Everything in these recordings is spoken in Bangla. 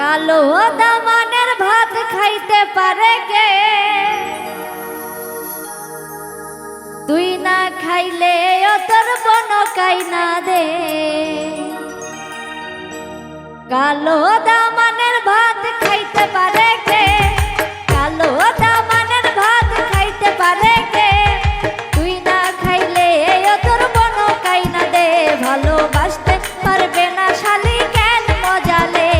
কালো দামানের ভাত খাইতে পারে কে? তুই না খাইলে ও তোর বন কাইনা দে। কালো দামানের ভাত খাইতে পারে কে? কালো দামানের ভাত খাইতে পারে কে? তুই না খাইলে ও তোর বন কাইনা দে। ভালোবাসতে পারবে না শালি কেন মজালে?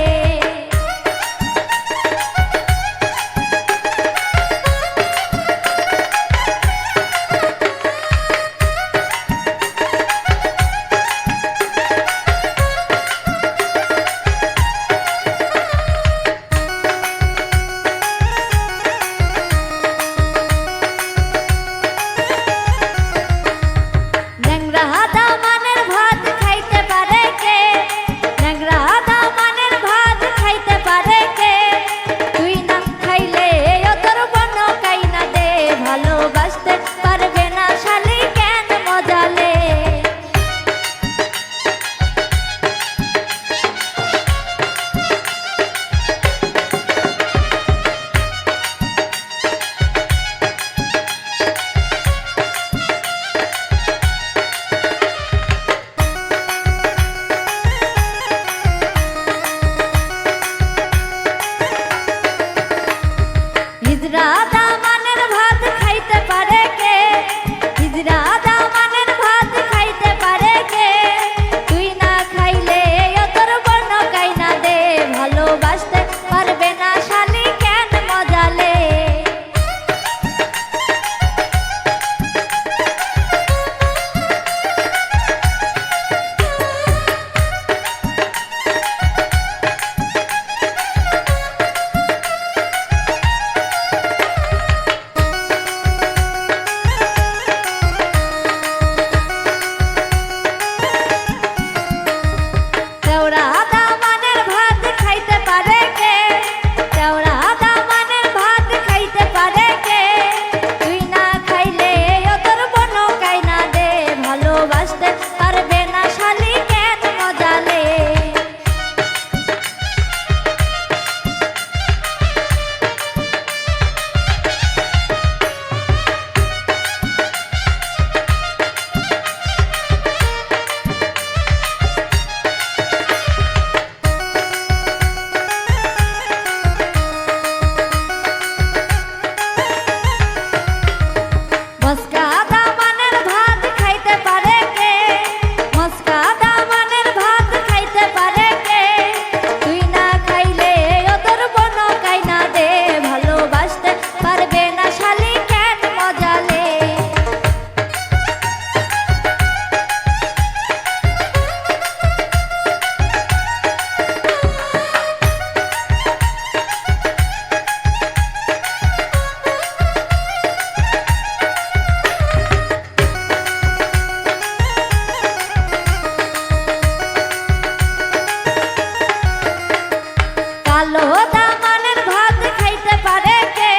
কালো দামানের ভাত খাইতে পারে কে?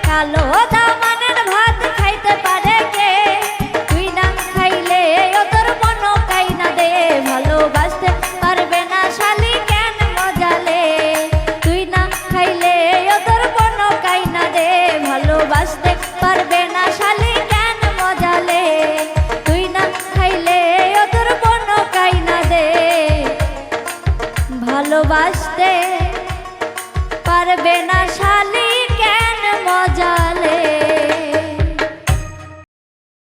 কালো দামানের ভাত খাইতে পারে কে? তুই না খাইলে ও তোর মন কাইনা দে। ভালোবাসতে পারবে না শালি কেন মজালে? তুই না খাইলে ও তোর মন কাইনা দে। ভালোবাসতে পারবে না শালি কেন মজালে? তুই না খাইলে ও তোর মন কাইনা দে। ভালোবাসতে পারবে না শালি।